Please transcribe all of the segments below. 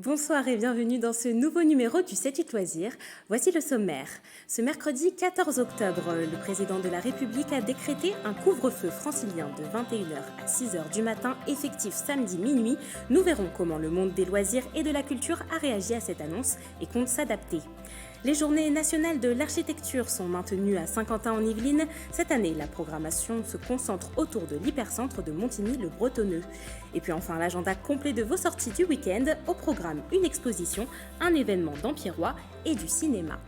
Bonsoir et bienvenue dans ce nouveau numéro du 7 Loisirs. Voici le sommaire. Ce mercredi 14 octobre, le président de la République a décrété un couvre-feu francilien de 21h à 6h du matin, effectif samedi minuit. Nous verrons comment le monde des loisirs et de la culture a réagi à cette annonce et compte s'adapter. Les journées nationales de l'architecture sont maintenues à Saint-Quentin-en-Yvelines. Cette année, la programmation se concentre autour de l'hypercentre de Montigny-le-Bretonneux. Et puis enfin, l'agenda complet de vos sorties du week-end. Au programme, une exposition, un événement d'Empirois et du cinéma.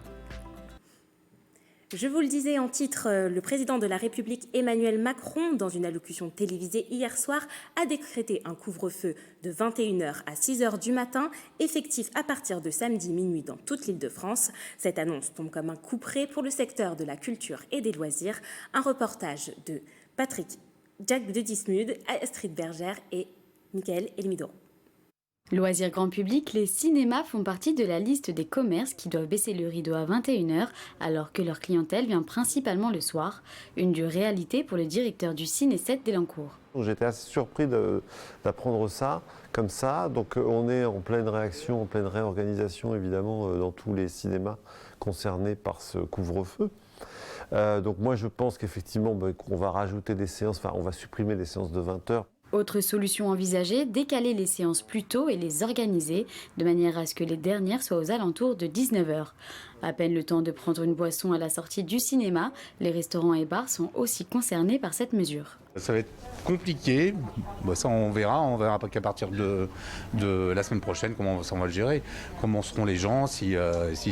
Je vous le disais en titre, le président de la République Emmanuel Macron, dans une allocution télévisée hier soir, a décrété un couvre-feu de 21h à 6h du matin, effectif à partir de samedi minuit dans toute l'Île-de-France. Cette annonce tombe comme un coup près pour le secteur de la culture et des loisirs. Un reportage de Patrick Jack de Dismude, Astrid Bergère et Michael Elmidoro. Loisirs grand public, les cinémas font partie de la liste des commerces qui doivent baisser le rideau à 21h alors que leur clientèle vient principalement le soir. Une dure réalité pour le directeur du Ciné 7 d'Elancourt. J'étais assez surpris d'apprendre ça comme ça. Donc on est en pleine réaction, en pleine réorganisation évidemment dans tous les cinémas concernés par ce couvre-feu. Donc moi je pense qu'effectivement qu'on va rajouter des séances, on va supprimer des séances de 20h. Autre solution envisagée, décaler les séances plus tôt et les organiser de manière à ce que les dernières soient aux alentours de 19h. À peine le temps de prendre une boisson à la sortie du cinéma, les restaurants et bars sont aussi concernés par cette mesure. Ça va être compliqué, ça on verra qu'à partir de la semaine prochaine comment on va le gérer, comment seront les gens, s'ils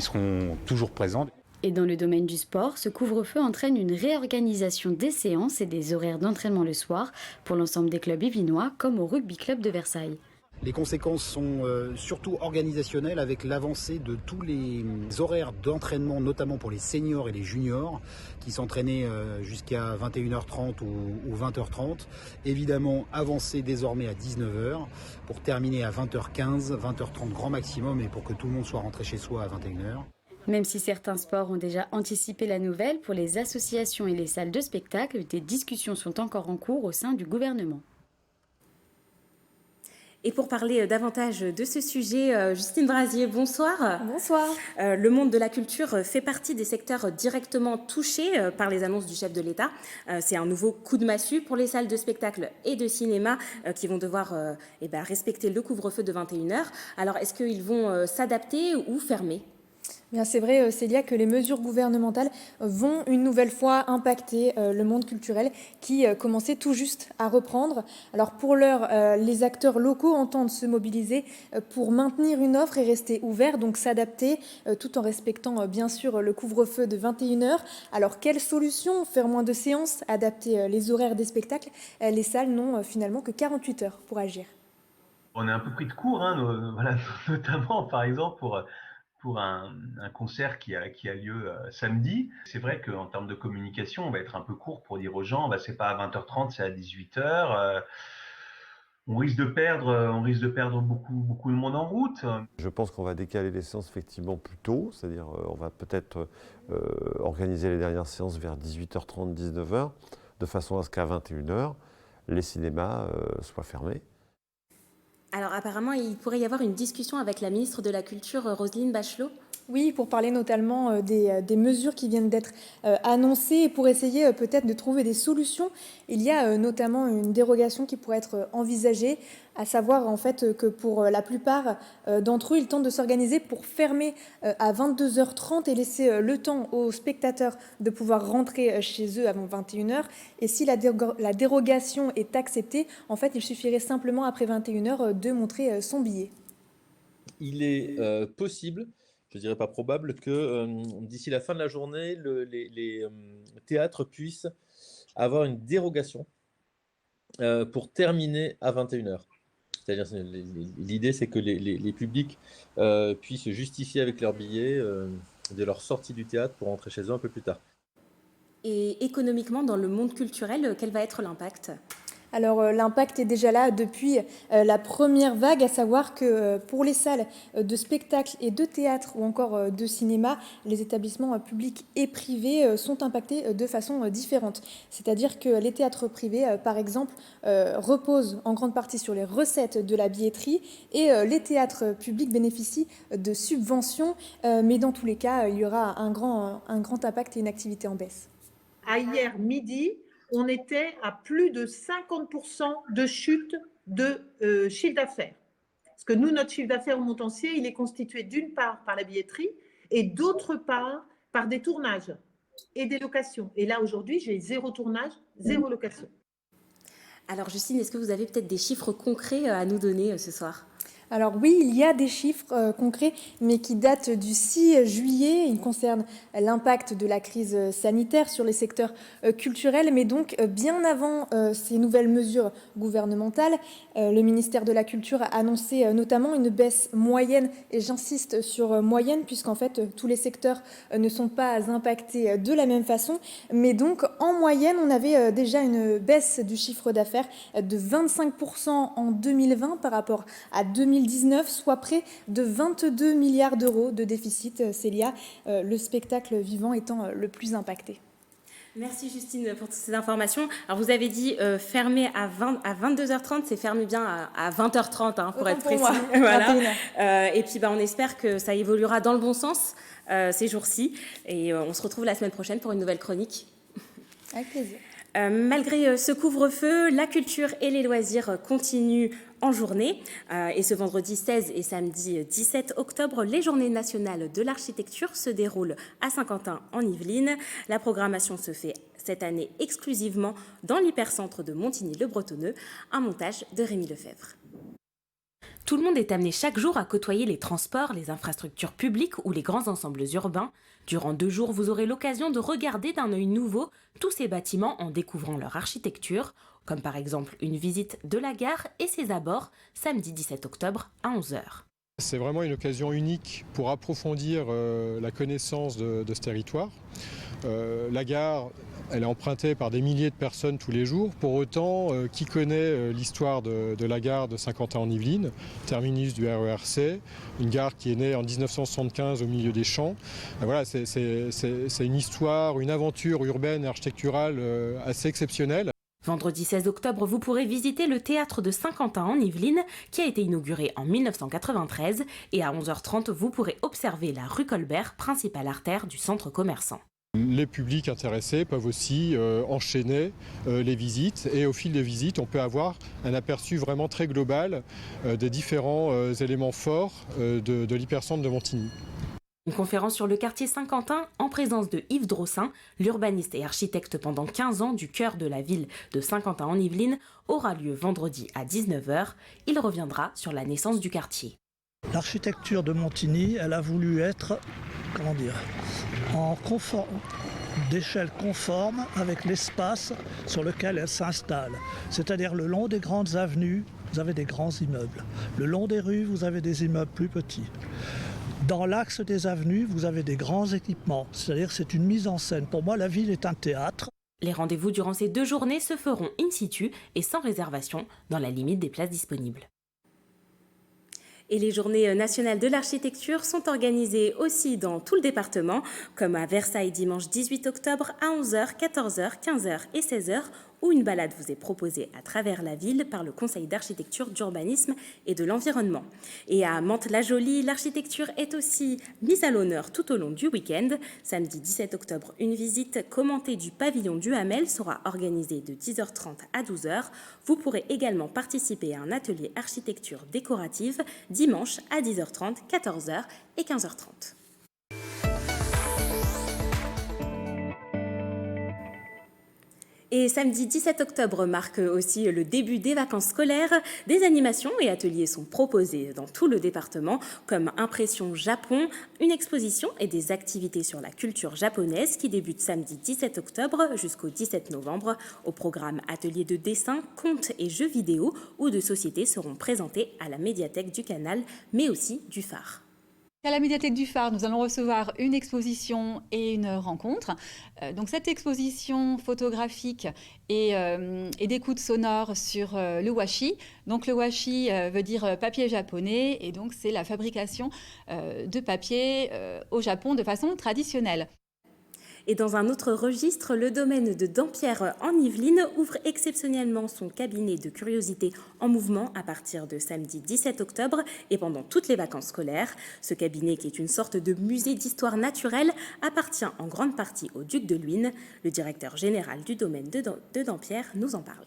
seront toujours présents. Et dans le domaine du sport, ce couvre-feu entraîne une réorganisation des séances et des horaires d'entraînement le soir pour l'ensemble des clubs yvelinois comme au Rugby Club de Versailles. Les conséquences sont surtout organisationnelles avec l'avancée de tous les horaires d'entraînement, notamment pour les seniors et les juniors qui s'entraînaient jusqu'à 21h30 ou 20h30. Évidemment, avancée désormais à 19h pour terminer à 20h15, 20h30 grand maximum et pour que tout le monde soit rentré chez soi à 21h. Même si certains sports ont déjà anticipé la nouvelle, pour les associations et les salles de spectacle, des discussions sont encore en cours au sein du gouvernement. Et pour parler davantage de ce sujet, Justine Brasier, bonsoir. Bonsoir. Le monde de la culture fait partie des secteurs directement touchés par les annonces du chef de l'État. C'est un nouveau coup de massue pour les salles de spectacle et de cinéma qui vont devoir respecter le couvre-feu de 21h. Alors, est-ce qu'ils vont s'adapter ou fermer ? Bien, c'est vrai, Célia, que les mesures gouvernementales vont une nouvelle fois impacter le monde culturel qui commençait tout juste à reprendre. Alors pour l'heure, les acteurs locaux entendent se mobiliser pour maintenir une offre et rester ouverts, donc s'adapter tout en respectant bien sûr le couvre-feu de 21h. Alors quelle solution? Faire moins de séances, adapter les horaires des spectacles? Les salles n'ont finalement que 48 heures pour agir. On est un peu pris de court, voilà, notamment par exemple pour un concert qui a lieu samedi. C'est vrai qu'en termes de communication, on va être un peu court pour dire aux gens, c'est pas à 20h30, c'est à 18h. On risque de perdre beaucoup de monde en route. Je pense qu'on va décaler les séances effectivement plus tôt, c'est-à-dire on va peut-être organiser les dernières séances vers 18h30, 19h, de façon à ce qu'à 21h, les cinémas soient fermés. Alors apparemment, il pourrait y avoir une discussion avec la ministre de la Culture, Roselyne Bachelot. Oui, pour parler notamment des mesures qui viennent d'être annoncées et pour essayer peut-être de trouver des solutions. Il y a notamment une dérogation qui pourrait être envisagée, à savoir en fait que pour la plupart d'entre eux, ils tentent de s'organiser pour fermer à 22h30 et laisser le temps aux spectateurs de pouvoir rentrer chez eux avant 21h. Et si la dérogation est acceptée, en fait, il suffirait simplement après 21h de montrer son billet. Il est possible, je dirais pas probable, que d'ici la fin de la journée, les théâtres puissent avoir une dérogation pour terminer à 21h. C'est-à-dire, l'idée, c'est que les publics puissent justifier avec leur billet de leur sortie du théâtre pour rentrer chez eux un peu plus tard. Et économiquement, dans le monde culturel, quel va être l'impact ? Alors l'impact est déjà là depuis la première vague, à savoir que pour les salles de spectacle et de théâtre ou encore de cinéma, les établissements publics et privés sont impactés de façon différente. C'est-à-dire que les théâtres privés, par exemple, reposent en grande partie sur les recettes de la billetterie et les théâtres publics bénéficient de subventions, mais dans tous les cas, il y aura un grand impact et une activité en baisse. À hier midi, on était à plus de 50% de chute de chiffre d'affaires. Parce que nous, notre chiffre d'affaires au Montancier, il est constitué d'une part par la billetterie et d'autre part par des tournages et des locations. Et là, aujourd'hui, j'ai 0 tournage, 0 location. Alors Justine, est-ce que vous avez peut-être des chiffres concrets à nous donner ce soir ? Alors oui, il y a des chiffres concrets, mais qui datent du 6 juillet. Ils concernent l'impact de la crise sanitaire sur les secteurs culturels, mais donc bien avant ces nouvelles mesures gouvernementales, le ministère de la Culture a annoncé notamment une baisse moyenne, et j'insiste sur moyenne, puisqu'en fait tous les secteurs ne sont pas impactés de la même façon, mais donc en moyenne, on avait déjà une baisse du chiffre d'affaires de 25% en 2020 par rapport à 2019, soit près de 22 milliards d'euros de déficit, Célia, le spectacle vivant étant le plus impacté. Merci Justine pour toutes ces informations. Alors vous avez dit fermé à 22h30, c'est fermé bien à 20h30 pour être précis. Voilà. Et puis on espère que ça évoluera dans le bon sens ces jours-ci. Et on se retrouve la semaine prochaine pour une nouvelle chronique. Avec plaisir. Malgré ce couvre-feu, la culture et les loisirs continuent en journée. Et ce vendredi 16 et samedi 17 octobre, les Journées nationales de l'architecture se déroulent à Saint-Quentin en Yvelines. La programmation se fait cette année exclusivement dans l'hypercentre de Montigny-le-Bretonneux, un montage de Rémi Lefebvre. Tout le monde est amené chaque jour à côtoyer les transports, les infrastructures publiques ou les grands ensembles urbains. Durant 2 jours, vous aurez l'occasion de regarder d'un œil nouveau tous ces bâtiments en découvrant leur architecture, comme par exemple une visite de la gare et ses abords, samedi 17 octobre à 11h. C'est vraiment une occasion unique pour approfondir la connaissance de ce territoire. La gare, elle est empruntée par des milliers de personnes tous les jours. Pour autant, qui connaît l'histoire de la gare de Saint-Quentin en Yvelines, terminus du RERC, une gare qui est née en 1975 au milieu des champs. Voilà, c'est une histoire, une aventure urbaine et architecturale assez exceptionnelle. Vendredi 16 octobre, vous pourrez visiter le théâtre de Saint-Quentin en Yvelines, qui a été inauguré en 1993. Et à 11h30, vous pourrez observer la rue Colbert, principale artère du centre commerçant. Les publics intéressés peuvent aussi enchaîner les visites et au fil des visites, on peut avoir un aperçu vraiment très global des différents éléments forts de l'hypercentre de Montigny. Une conférence sur le quartier Saint-Quentin en présence de Yves Drossin, l'urbaniste et architecte pendant 15 ans du cœur de la ville de Saint-Quentin en Yvelines, aura lieu vendredi à 19h. Il reviendra sur la naissance du quartier. L'architecture de Montigny, elle a voulu être, d'échelle conforme avec l'espace sur lequel elle s'installe. C'est-à-dire le long des grandes avenues, vous avez des grands immeubles. Le long des rues, vous avez des immeubles plus petits. Dans l'axe des avenues, vous avez des grands équipements. C'est-à-dire c'est une mise en scène. Pour moi, la ville est un théâtre. Les rendez-vous durant ces 2 journées se feront in situ et sans réservation, dans la limite des places disponibles. Et les Journées nationales de l'architecture sont organisées aussi dans tout le département, comme à Versailles dimanche 18 octobre à 11h, 14h, 15h et 16h, où une balade vous est proposée à travers la ville par le Conseil d'architecture, d'urbanisme et de l'environnement. Et à Mantes-la-Jolie, l'architecture est aussi mise à l'honneur tout au long du week-end. Samedi 17 octobre, une visite commentée du pavillon du Hamel sera organisée de 10h30 à 12h. Vous pourrez également participer à un atelier architecture décorative dimanche à 10h30, 14h et 15h30. Et samedi 17 octobre marque aussi le début des vacances scolaires. Des animations et ateliers sont proposés dans tout le département, comme Impression Japon, une exposition et des activités sur la culture japonaise qui débutent samedi 17 octobre jusqu'au 17 novembre. Au programme ateliers de dessin, contes et jeux vidéo ou de société seront présentés à la médiathèque du Canal, mais aussi du Phare. À la médiathèque du Phare, nous allons recevoir une exposition et une rencontre. Donc cette exposition photographique et d'écoute sonore sur le washi. Donc le washi veut dire papier japonais et donc c'est la fabrication de papier au Japon de façon traditionnelle. Et dans un autre registre, le domaine de Dampierre en Yvelines ouvre exceptionnellement son cabinet de curiosités en mouvement à partir de samedi 17 octobre et pendant toutes les vacances scolaires. Ce cabinet, qui est une sorte de musée d'histoire naturelle, appartient en grande partie au duc de Luynes. Le directeur général du domaine de Dampierre nous en parle.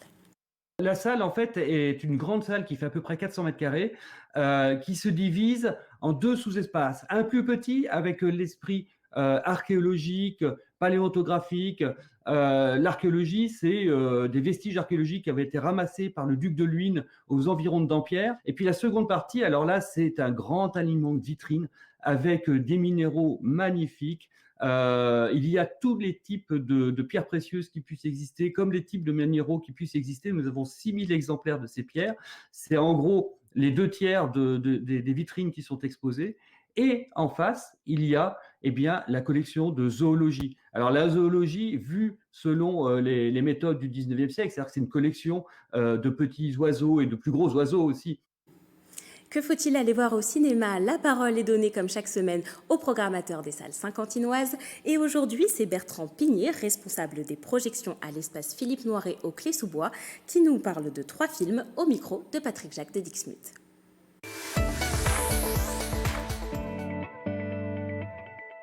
La salle, en fait, est une grande salle qui fait à peu près 400 mètres carrés, qui se divise en 2 sous-espaces. Un plus petit avec l'esprit archéologique, paléontographique. L'archéologie, c'est des vestiges archéologiques qui avaient été ramassés par le duc de Luynes aux environs de Dampierre. Et puis la seconde partie, alors là, c'est un grand aliment de vitrine avec des minéraux magnifiques. Il y a tous les types de pierres précieuses qui puissent exister, comme les types de minéraux qui puissent exister. Nous avons 6000 exemplaires de ces pierres. C'est en gros les 2 tiers des vitrines qui sont exposées. Et en face, il y a la collection de zoologie. Alors la zoologie, vue selon les méthodes du 19e siècle, c'est-à-dire que c'est une collection de petits oiseaux et de plus gros oiseaux aussi. Que faut-il aller voir au cinéma? La parole est donnée comme chaque semaine au programmateur des salles saint-quentinoises. Et aujourd'hui, c'est Bertrand Pigné, responsable des projections à l'espace Philippe Noiret au Clé-sous-Bois, qui nous parle de 3 films au micro de Patrick Jacques de Dixmude.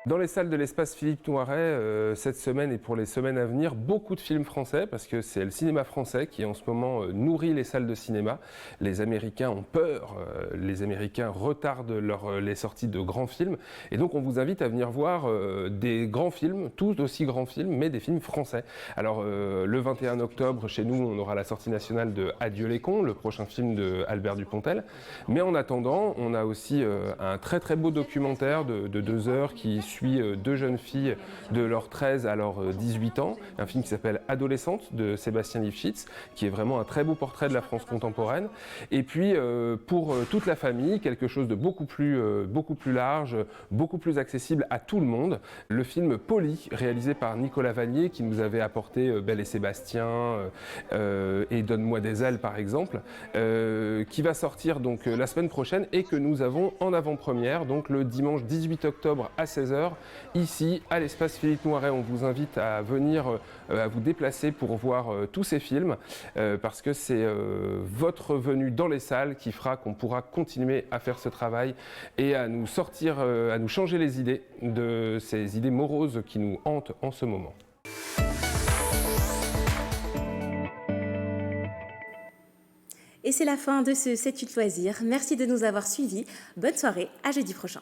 Dans les salles de l'espace Philippe Noiret, cette semaine et pour les semaines à venir, beaucoup de films français, parce que c'est le cinéma français qui en ce moment nourrit les salles de cinéma. Les Américains ont peur, les Américains retardent les sorties de grands films, et donc on vous invite à venir voir des grands films, tout aussi grands films, mais des films français. Alors le 21 octobre, chez nous, on aura la sortie nationale de Adieu les cons, le prochain film de Albert Dupontel, mais en attendant, on a aussi un très très beau documentaire de 2 heures qui suit 2 jeunes filles de leurs 13 à leurs 18 ans, un film qui s'appelle Adolescente de Sébastien Lifshitz, qui est vraiment un très beau portrait de la France contemporaine. Et puis pour toute la famille, quelque chose de beaucoup plus large, beaucoup plus accessible à tout le monde, le film Polly, réalisé par Nicolas Vanier, qui nous avait apporté Belle et Sébastien et Donne-moi des ailes par exemple, qui va sortir donc la semaine prochaine et que nous avons en avant-première, donc le dimanche 18 octobre à 16h, ici à l'espace Philippe Noiret. On vous invite à venir, à vous déplacer pour voir tous ces films, parce que c'est votre venue dans les salles qui fera qu'on pourra continuer à faire ce travail et à nous sortir, à nous changer les idées de ces idées moroses qui nous hantent en ce moment. Et c'est la fin de ce 7-8 loisirs. Merci de nous avoir suivis. Bonne soirée, à jeudi prochain.